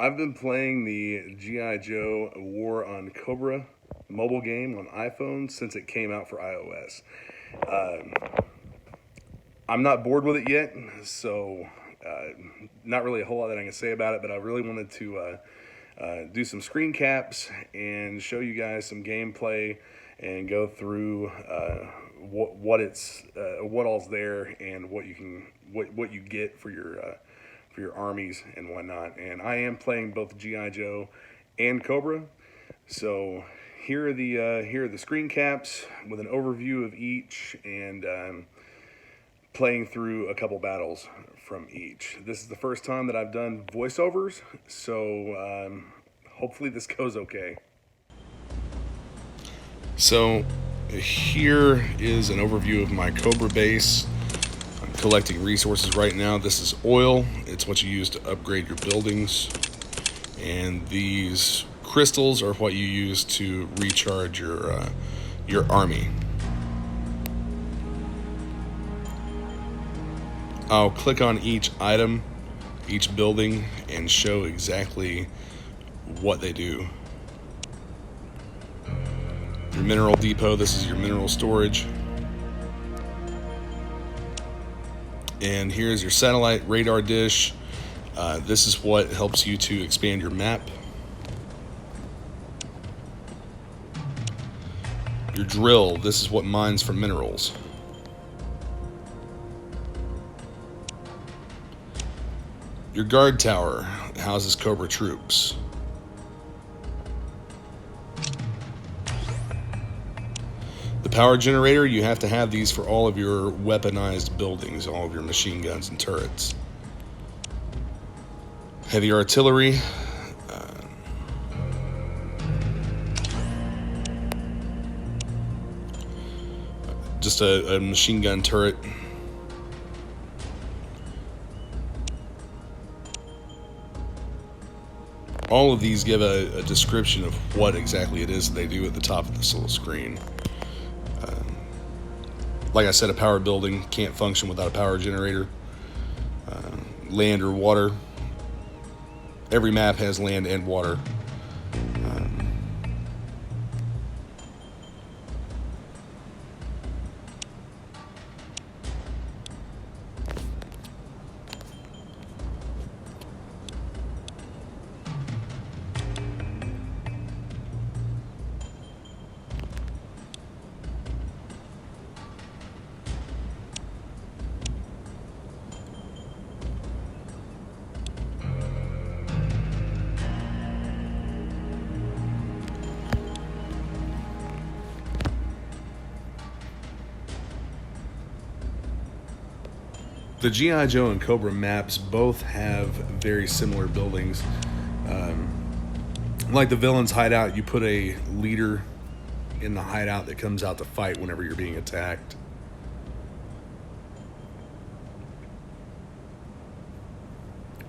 I've been playing the G.I. Joe War on Cobra mobile game on iPhone since it came out for iOS. I'm not bored with it yet, so not really a whole lot that I can say about it, but I really wanted to do some screen caps and show you guys some gameplay and go through what all's there and what you get for your armies and whatnot. And I am playing both GI Joe and Cobra, so here are the screen caps with an overview of each and playing through a couple battles from each. This is the first time that I've done voiceovers, so hopefully this goes okay. So here is an overview of my Cobra base. I'm collecting resources right now. This is oil. It's what you use to upgrade your buildings. And these crystals are what you use to recharge your army. I'll click on each item, each building, and show exactly what they do. Your mineral depot, this is your mineral storage. And here's your satellite radar dish. This is what helps you to expand your map. Your drill, this is what mines for minerals. Your guard tower houses Cobra troops. The power generator, you have to have these for all of your weaponized buildings, all of your machine guns and turrets. Heavy artillery. Just a machine gun turret. All of these give a description of what exactly it is that they do at the top of this little screen. Like I said, a power building can't function without a power generator. Land or water. Every map has land and water. The G.I. Joe and Cobra maps both have very similar buildings. Like the villain's hideout, you put a leader in the hideout that comes out to fight whenever you're being attacked.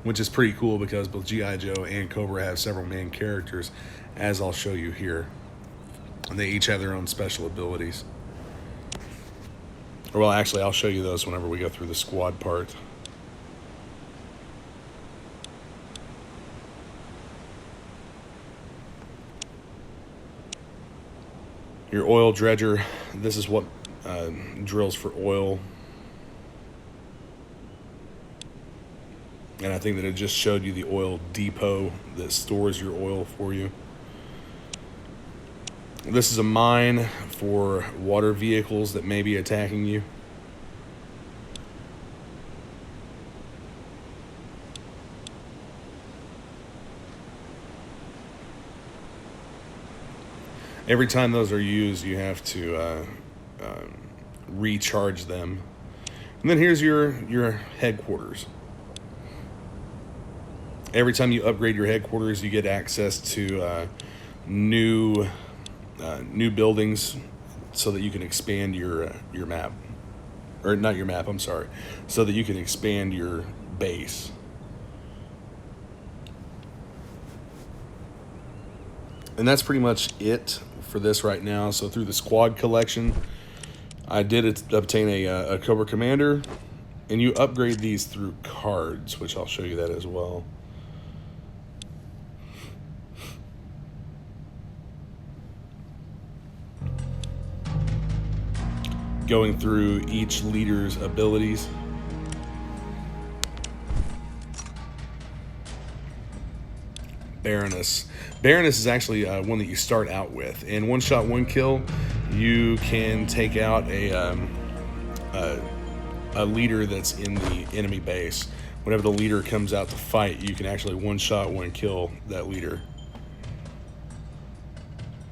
Which is pretty cool because both G.I. Joe and Cobra have several main characters, as I'll show you here. And they each have their own special abilities. Well, actually, I'll show you those whenever we go through the squad part. Your oil dredger, this is what drills for oil. And I think that it just showed you the oil depot that stores your oil for you. This is a mine for water vehicles that may be attacking you. Every time those are used, you have to recharge them. And then here's your headquarters. Every time you upgrade your headquarters, you get access to new buildings so that you can expand your map. Or not your map, I'm sorry. So that you can expand your base. And that's pretty much it for this right now. So through the squad collection, I did obtain a Cobra Commander, and you upgrade these through cards, which I'll show you that as well. going through each leader's abilities. Baroness. Baroness is actually one that you start out with. In one shot, one kill, you can take out a leader that's in the enemy base. Whenever the leader comes out to fight, you can actually one shot, one kill that leader.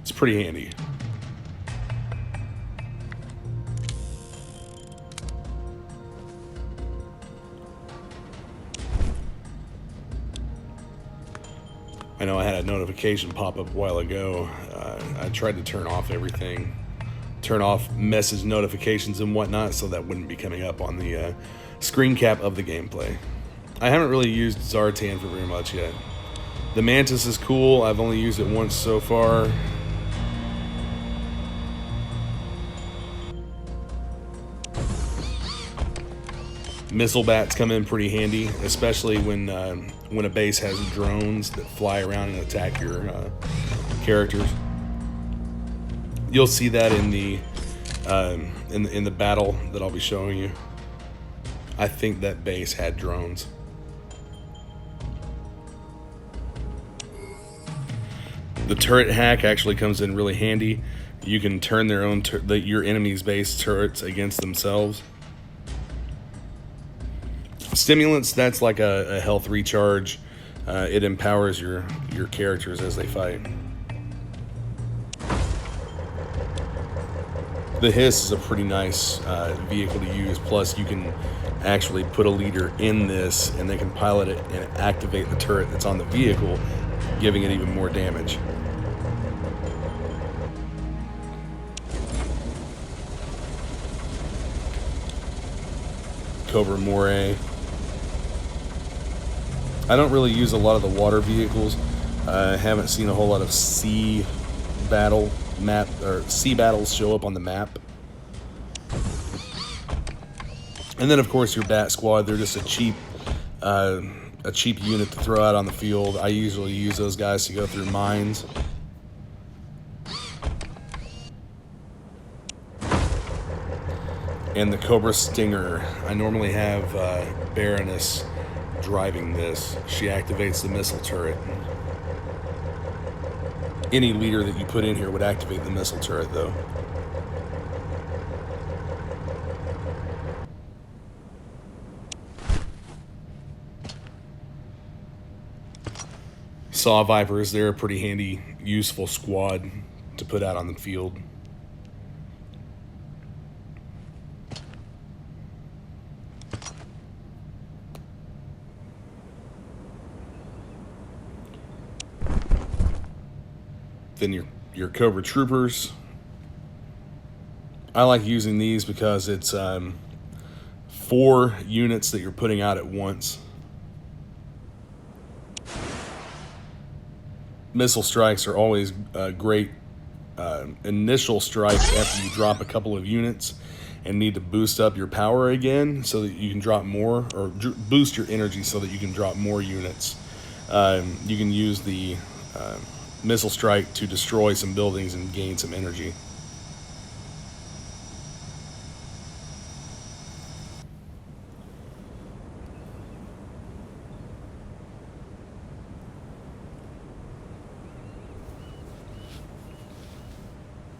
It's pretty handy. I know I had a notification pop up a while ago. I tried to turn off everything, turn off message notifications and whatnot, so that wouldn't be coming up on the screen cap of the gameplay. I haven't really used Zartan for very much yet. The Mantis is cool. I've only used it once so far. Missile bats come in pretty handy, especially when a base has drones that fly around and attack your characters. You'll see that in the in the battle that I'll be showing you. I think that base had drones. The turret hack actually comes in really handy. You can turn their own your enemy's base turrets against themselves. Stimulants, that's like a health recharge. It empowers your characters as they fight. The Hiss is a pretty nice vehicle to use. Plus, you can actually put a leader in this, and they can pilot it and activate the turret that's on the vehicle, giving it even more damage. Cobra Moray. I don't really use a lot of the water vehicles. I haven't seen a whole lot of sea battles show up on the map. And then of course your Bat Squad, they're just a cheap unit to throw out on the field. I usually use those guys to go through mines. And the Cobra Stinger. I normally have Baroness driving this. She activates the missile turret. Any leader that you put in here would activate the missile turret, though. Saw Vipers, they're a pretty handy, useful squad to put out on the field. Then your Cobra Troopers. I like using these because it's 4 units that you're putting out at once. Missile strikes are always a great initial strike after you drop a couple of units and need to boost up your power again so that you can drop more, or boost your energy so that you can drop more units. You can use the missile strike to destroy some buildings and gain some energy.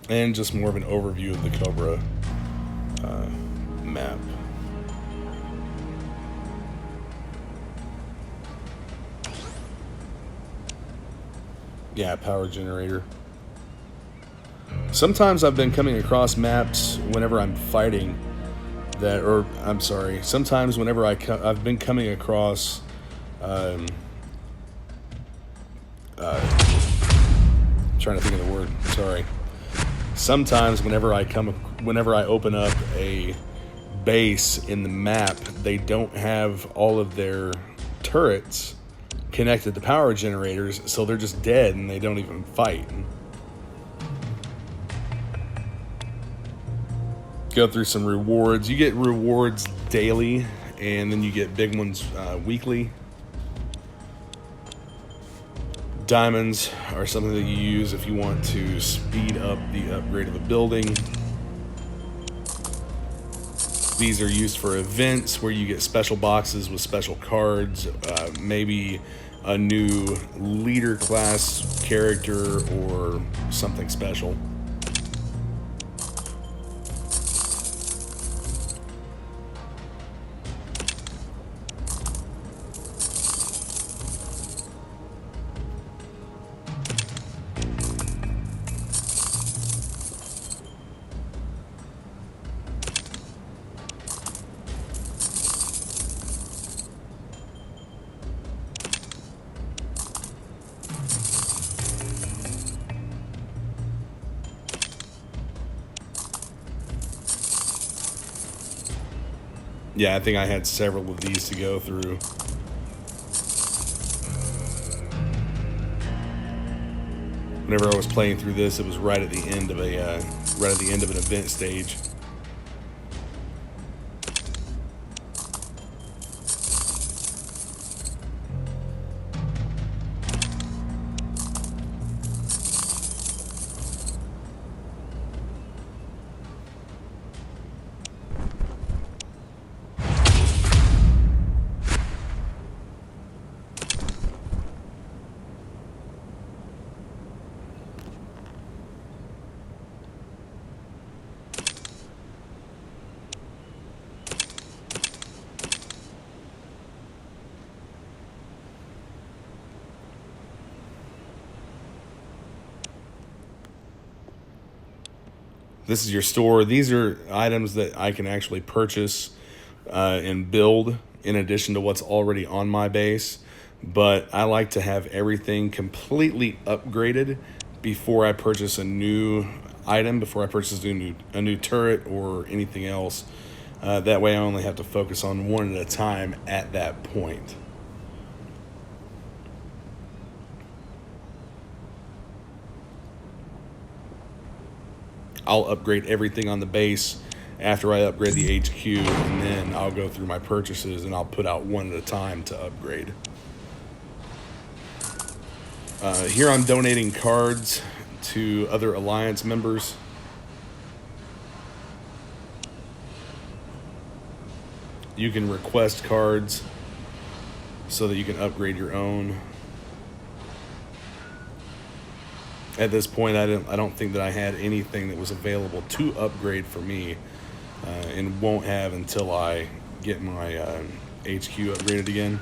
And just more of an overview of the Cobra map. Yeah, power generator. Sometimes I've been coming across maps whenever I'm fighting that, or I'm sorry, sometimes whenever I've been coming across I'm trying to think of the word, sorry. Sometimes whenever I open up a base in the map, they don't have all of their turrets connected to power generators, so they're just dead and they don't even fight. Go through some rewards. You get rewards daily, and then you get big ones weekly. Diamonds are something that you use if you want to speed up the upgrade of a building. these are used for events where you get special boxes with special cards, maybe a new leader class character or something special. Yeah, I think I had several of these to go through. Whenever I was playing through this, it was right at the end of an event stage. This is your store. These are items that I can actually purchase and build in addition to what's already on my base. But I like to have everything completely upgraded before I purchase a new item, before I purchase a new turret or anything else. That way I only have to focus on one at a time at that point. I'll upgrade everything on the base after I upgrade the HQ, and then I'll go through my purchases and I'll put out one at a time to upgrade. Here I'm donating cards to other Alliance members. You can request cards so that you can upgrade your own. At this point, I don't think that I had anything that was available to upgrade for me, and won't have until I get my HQ upgraded again.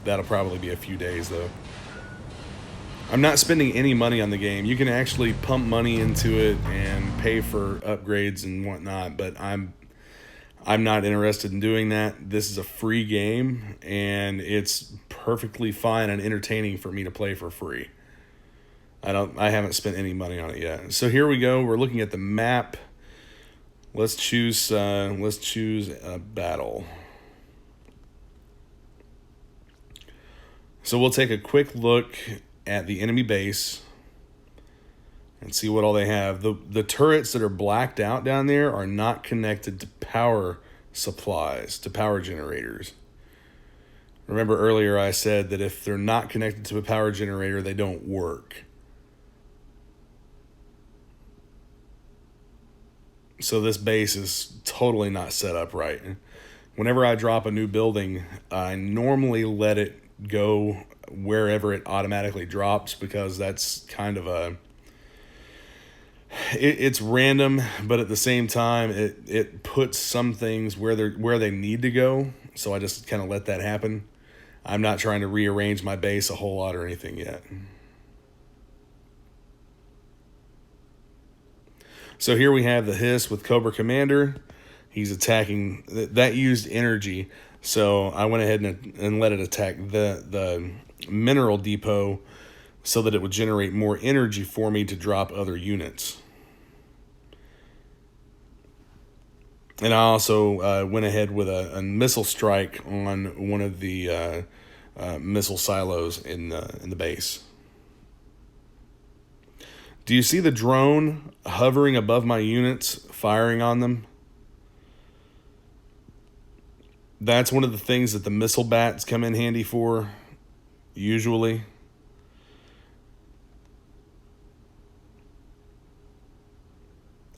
That'll probably be a few days, though. I'm not spending any money on the game. You can actually pump money into it and pay for upgrades and whatnot, but I'm not interested in doing that. This is a free game, and it's perfectly fine and entertaining for me to play for free. I haven't spent any money on it yet. So here we go. We're looking at the map. Let's choose a battle. So we'll take a quick look at the enemy base and see what all they have. The turrets that are blacked out down there are not connected to power supplies, to power generators. Remember earlier I said that if they're not connected to a power generator, they don't work. So this base is totally not set up right. Whenever I drop a new building, I normally let it go wherever it automatically drops, because that's kind of it's random, but at the same time it puts some things where they need to go. So I just kind of let that happen. I'm not trying to rearrange my base a whole lot or anything yet. So here we have the Hiss with Cobra Commander. He's attacking. That used energy, so I went ahead and let it attack the mineral depot so that it would generate more energy for me to drop other units. And I also went ahead with a missile strike on one of the missile silos in the base. Do you see the drone hovering above my units, firing on them? That's one of the things that the missile bats come in handy for, usually.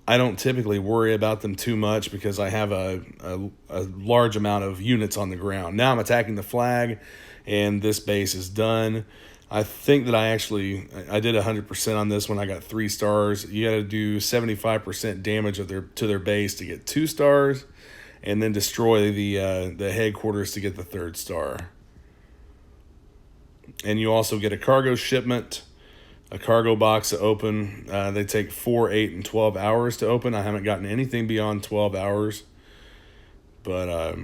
I don't typically worry about them too much because I have a large amount of units on the ground. Now I'm attacking the flag, and this base is done. I think that I did 100% on this one. I got 3 stars. You got to do 75% damage to their base to get 2 stars, and then destroy the headquarters to get the 3rd star. And you also get a cargo shipment, a cargo box to open. They take 4, 8, and 12 hours to open. I haven't gotten anything beyond 12 hours. But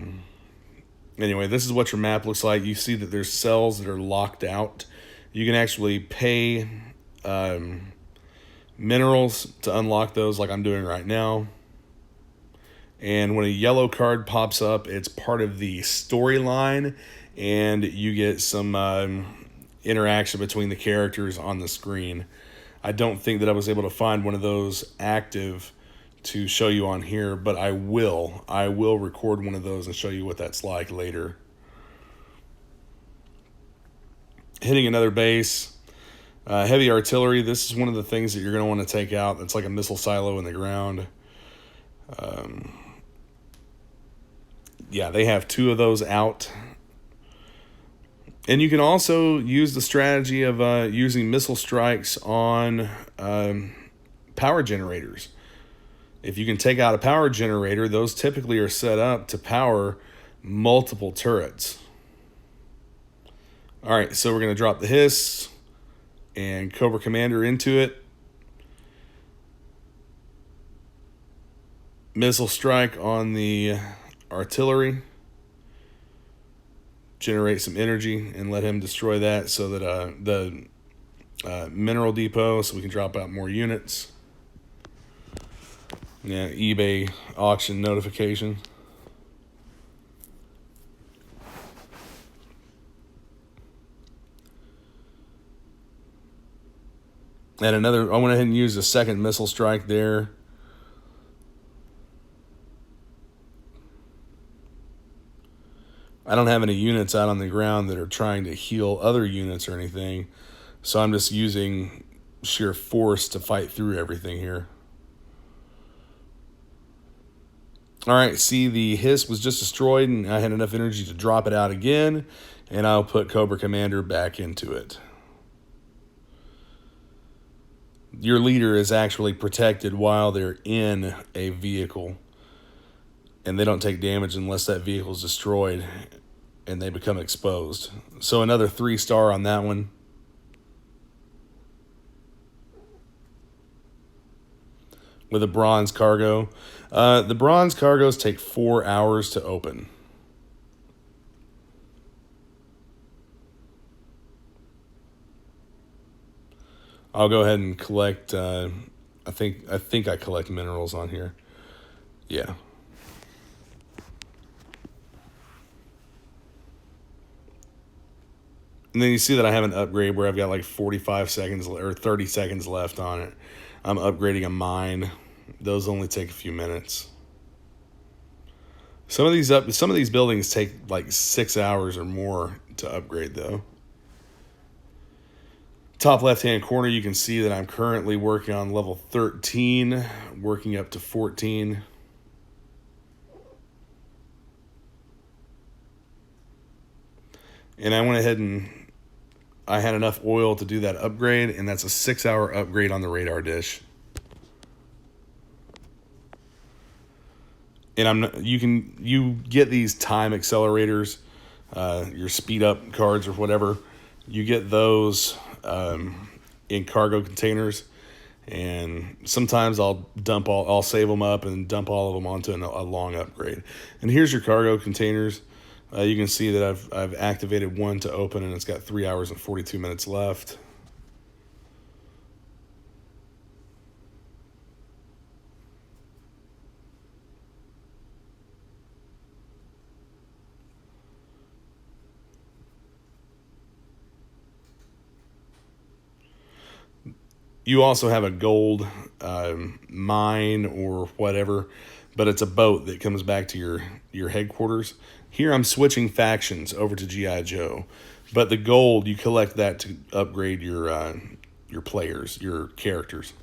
anyway, this is what your map looks like. You see that there's cells that are locked out. You can actually pay minerals to unlock those like I'm doing right now. And when a yellow card pops up, it's part of the storyline, and you get some interaction between the characters on the screen. I don't think that I was able to find one of those active to show you on here, but I will. I will record one of those and show you what that's like later. Hitting another base. Heavy artillery. This is one of the things that you're going to want to take out. It's like a missile silo in the ground. Yeah, they have 2 of those out. And you can also use the strategy of using missile strikes on power generators. If you can take out a power generator, those typically are set up to power multiple turrets. All right, so we're going to drop the Hiss and Cobra Commander into it. Missile strike on the artillery. Generate some energy and let him destroy that so that the mineral depot, so we can drop out more units. Yeah, eBay auction notification. And I went ahead and used a second missile strike there. I don't have any units out on the ground that are trying to heal other units or anything, so I'm just using sheer force to fight through everything here. All right, see, the Hiss was just destroyed, and I had enough energy to drop it out again, and I'll put Cobra Commander back into it. Your leader is actually protected while they're in a vehicle, and they don't take damage unless that vehicle is destroyed and they become exposed. So another 3-star on that one. With a bronze cargo. The bronze cargos take 4 hours to open. I'll go ahead and collect. I think I collect minerals on here. Yeah. And then you see that I have an upgrade where I've got like 45 seconds or 30 seconds left on it. I'm upgrading a mine. Those only take a few minutes. Some of these buildings take like 6 hours or more to upgrade though. Top left-hand corner, you can see that I'm currently working on level 13, working up to 14. And I went ahead and I had enough oil to do that upgrade, and that's a 6-hour upgrade on the radar dish. And you get these time accelerators, your speed up cards or whatever. You get those in cargo containers, and sometimes I'll save them up and dump all of them onto a long upgrade. And here's your cargo containers. You can see that I've activated one to open, and it's got 3 hours and 42 minutes left. You also have a gold mine or whatever, but it's a boat that comes back to your headquarters. Here I'm switching factions over to GIJoe, but the gold, you collect that to upgrade your players, your characters.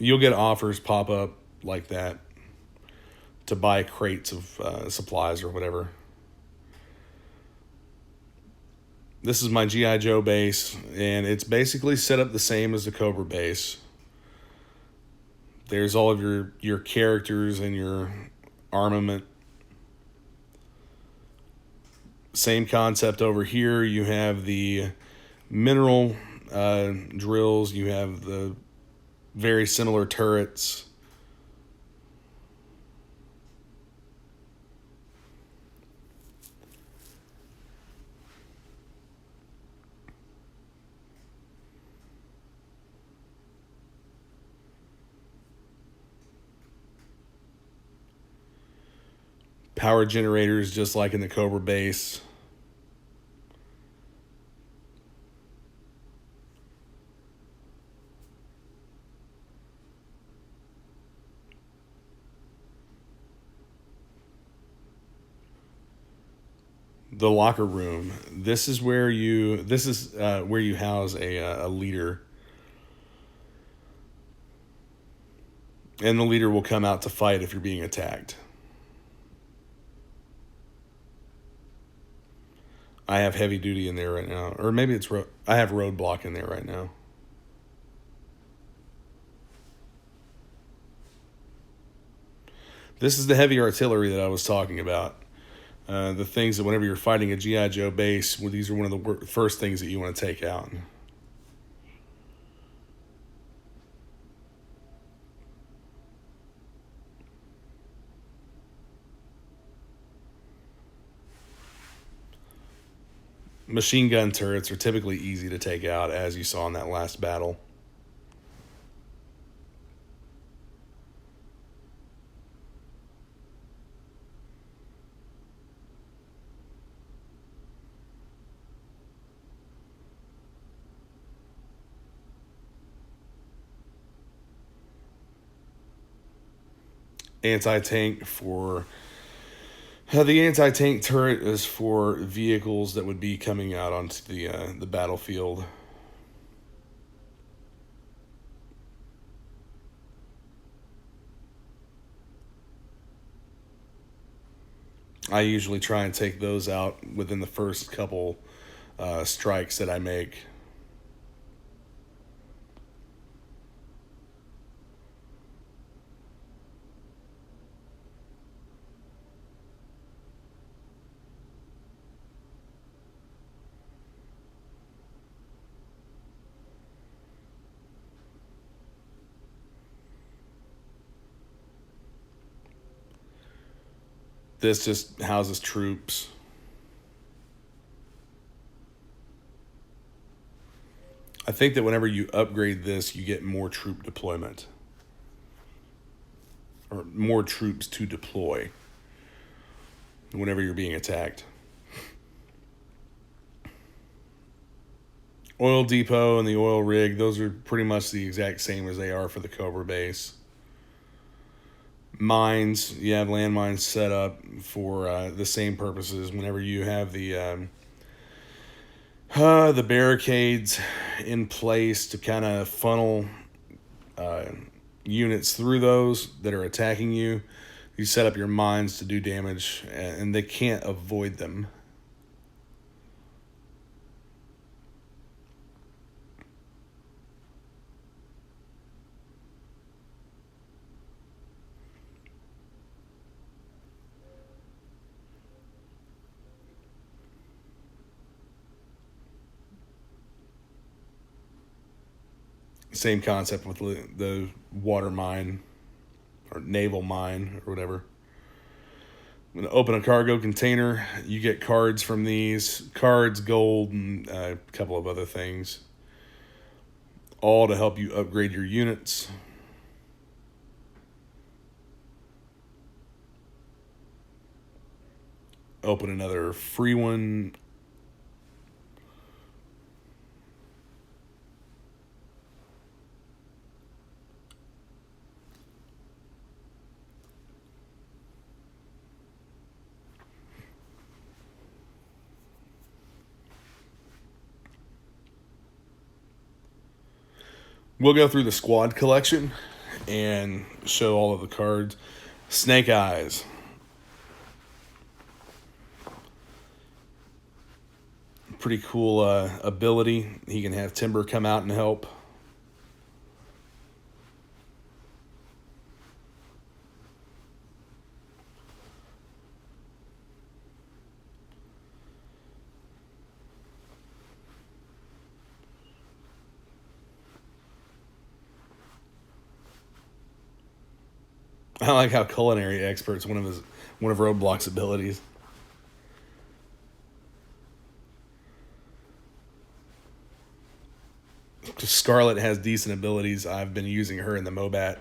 you'll get offers pop up like that to buy crates of supplies or whatever. This is my G.I. Joe base, and it's basically set up the same as the Cobra base. There's all of your characters and your armament. Same concept over here. You have the mineral drills. You have the very similar turrets. Power generators just like in the Cobra base. The locker room. This is where you house a leader. And the leader will come out to fight if you're being attacked. I have heavy duty in there right now. Or maybe I have roadblock in there right now. This is the heavy artillery that I was talking about. The things that whenever you're fighting a G.I. Joe base, well, these are one of the first things that you want to take out. Machine gun turrets are typically easy to take out, as you saw in that last battle. Anti-tank for... the anti-tank turret is for vehicles that would be coming out onto the battlefield. I usually try and take those out within the first couple strikes that I make. This just houses troops. I think that whenever you upgrade this, you get more troop deployment. Or more troops to deploy whenever you're being attacked. Oil depot and the oil rig, those are pretty much the exact same as they are for the Cobra base. Mines, you have landmines set up for the same purposes. Whenever you have the barricades in place to kind of funnel units through those that are attacking you, you set up your mines to do damage, and they can't avoid them. Same concept with the water mine or naval mine or whatever. I'm going to open a cargo container. You get cards from these. Cards, gold, and a couple of other things. All to help you upgrade your units. Open another free one. We'll go through the squad collection, and show all of the cards. Snake Eyes. Pretty cool ability. He can have Timber come out and help. I like how Culinary Expert's one of Roadblock's abilities. Scarlet has decent abilities. I've been using her in the Mobat.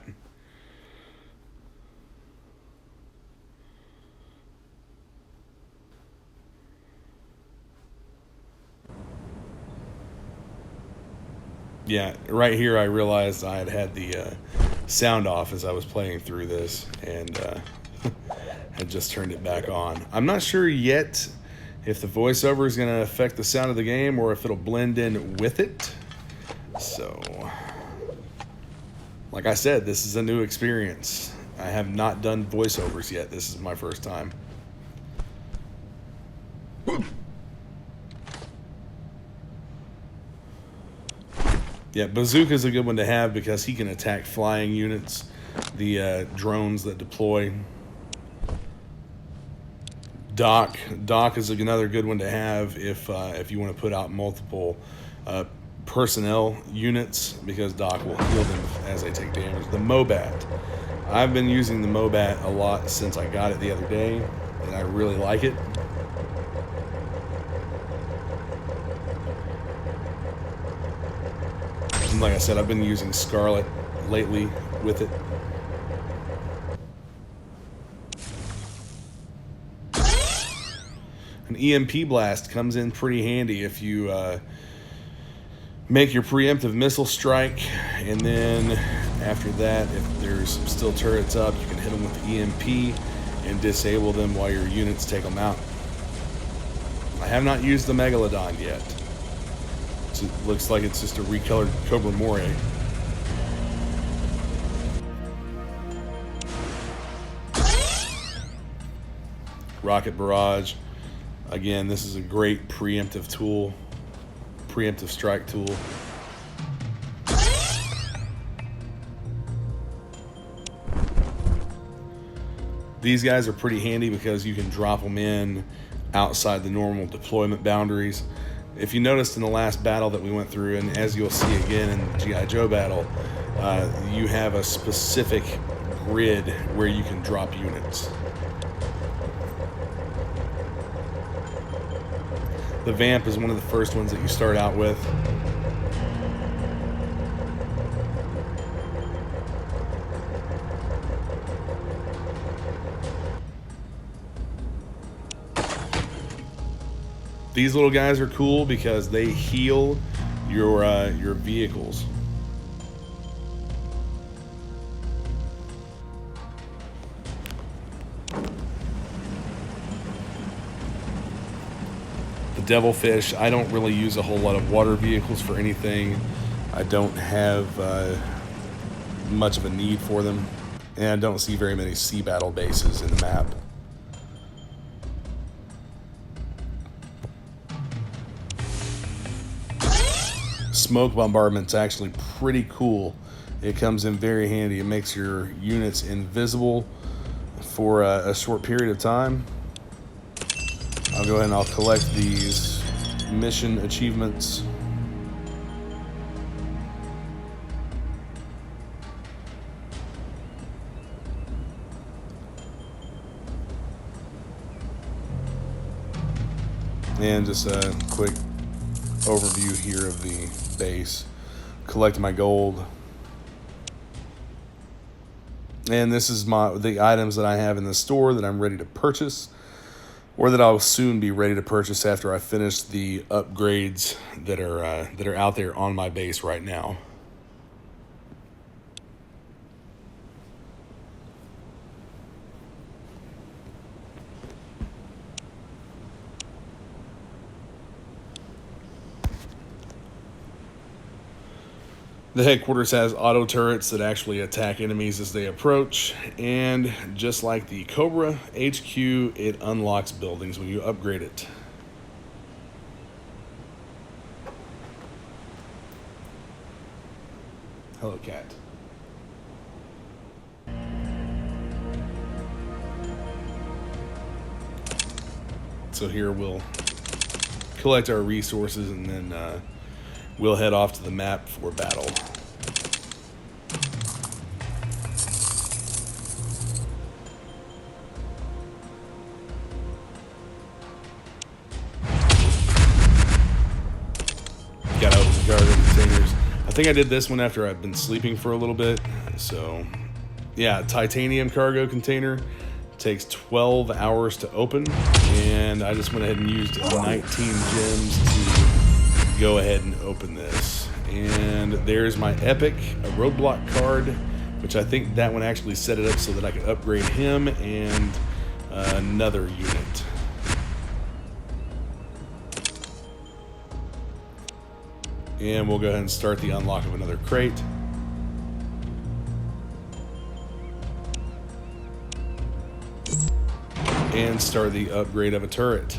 Yeah, right here I realized I had the sound off as I was playing through this, and had just turned it back on. I'm not sure yet if the voiceover is going to affect the sound of the game or if it'll blend in with it. So, like I said, this is a new experience. I have not done voiceovers yet. This is my first time. Yeah, Bazooka's a good one to have because he can attack flying units, the drones that deploy. Doc is another good one to have if you want to put out multiple personnel units, because Doc will heal them as they take damage. The Mobat. I've been using the Mobat a lot since I got it the other day, and I really like it. And like I said, I've been using Scarlet lately with it. An EMP blast comes in pretty handy if you make your preemptive missile strike, and then after that, if there's still turrets up, you can hit them with the EMP and disable them while your units take them out. I have not used the Megalodon yet. It looks like it's just a recolored Cobra Moray. Rocket Barrage. Again, this is a great preemptive tool, preemptive strike tool. These guys are pretty handy because you can drop them in outside the normal deployment boundaries. If you noticed in the last battle that we went through, and as you'll see again in the GIJoe battle, you have a specific grid where you can drop units. The Vamp is one of the first ones that you start out with. These little guys are cool because they heal your vehicles. The Devilfish, I don't really use a whole lot of water vehicles for anything. I don't have much of a need for them, and I don't see very many sea battle bases in the map. Smoke bombardment's actually pretty cool. It comes in very handy. It makes your units invisible for a short period of time. I'll go ahead and I'll collect these mission achievements. And just a quick overview here of the base. Collect my gold. And this is the items that I have in the store that I'm ready to purchase, or that I'll soon be ready to purchase after I finish the upgrades that are out there on my base right now. The headquarters has auto turrets that actually attack enemies as they approach, and just like the Cobra HQ, it unlocks buildings when you upgrade it. Hello, cat. So here we'll collect our resources and then we'll head off to the map for battle. Gotta open the cargo containers. I think I did this one after I've been sleeping for a little bit. So, yeah, titanium cargo container. Takes 12 hours to open, and I just went ahead and used 19 gems to go ahead and open this. And there's my epic, a roadblock card, which I think that one actually set it up so that I could upgrade him and another unit. And we'll go ahead and start the unlock of another crate. And start the upgrade of a turret.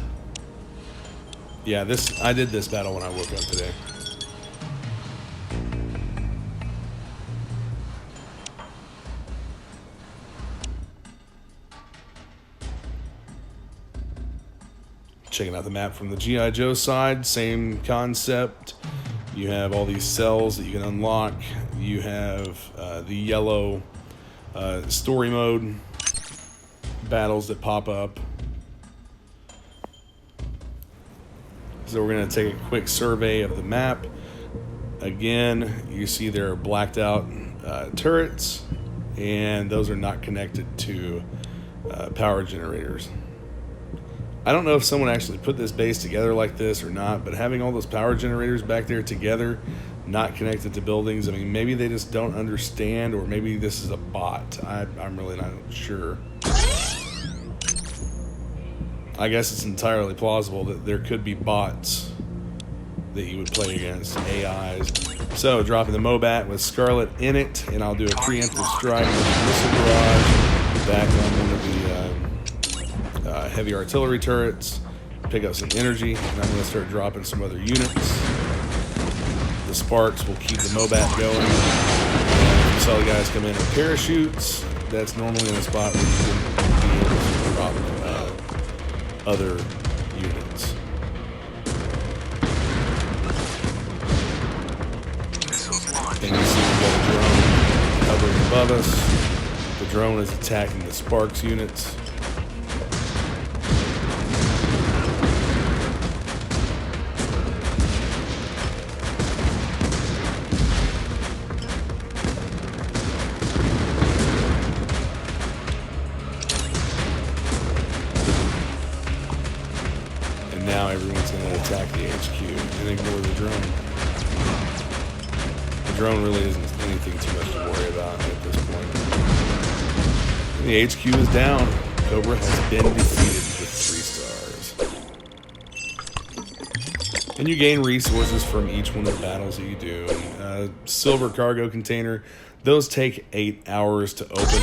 Yeah, I did this battle when I woke up today. Checking out the map from the GIJoe side, same concept. You have all these cells that you can unlock. You have the yellow story mode battles that pop up. So we're going to take a quick survey of the map. Again, you see there are blacked out turrets, and those are not connected to power generators. I don't know if someone actually put this base together like this or not, but having all those power generators back there together, not connected to buildings, I mean, maybe they just don't understand, or maybe this is a bot. I'm really not sure. I guess it's entirely plausible that there could be bots that you would play against, AIs. So, dropping the Mobat with Scarlet in it, and I'll do a preemptive strike with the missile barrage back on one of the heavy artillery turrets, pick up some energy, and I'm going to start dropping some other units. The sparks will keep the Mobat going. And you saw the guys come in with parachutes. That's normally in a spot where you can be able to drop other units. And you see we've got a drone hovering above us. The drone is attacking the Sparks units. And now everyone's going to attack the HQ and ignore the drone. The drone really isn't anything too much to worry about at this point. And the HQ is down. Cobra has been defeated with 3 stars. And you gain resources from each one of the battles that you do. Silver cargo container, those take 8 hours to open.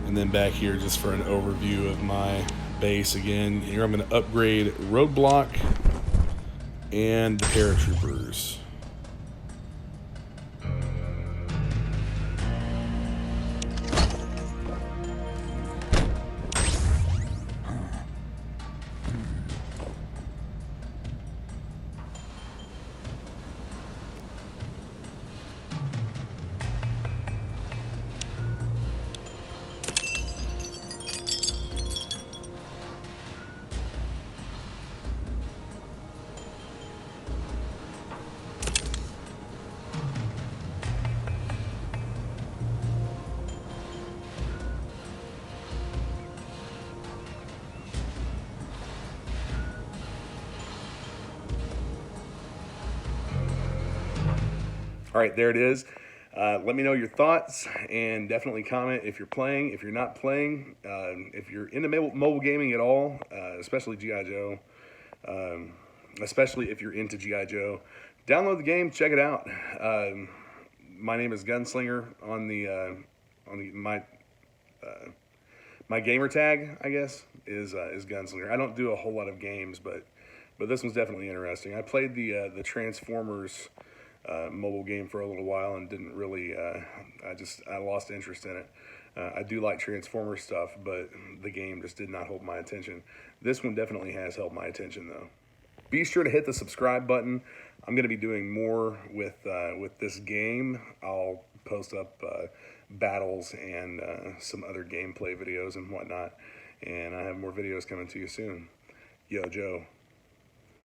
And then back here just for an overview of my base again. Here I'm going to upgrade roadblock and the paratroopers. All right, there it is. Let me know your thoughts, and definitely comment if you're playing. If you're not playing, if you're into mobile gaming at all, especially GIJoe, especially if you're into GIJoe, download the game, check it out. My name is Gunslinger on my gamer tag, I guess, is Gunslinger. I don't do a whole lot of games, but this one's definitely interesting. I played the Transformers mobile game for a little while and didn't really. I lost interest in it. I do like Transformers stuff, but the game just did not hold my attention. This one definitely has held my attention, though. Be sure to hit the subscribe button. I'm going to be doing more with this game. I'll post up battles and some other gameplay videos and whatnot. And I have more videos coming to you soon. Yo, Joe.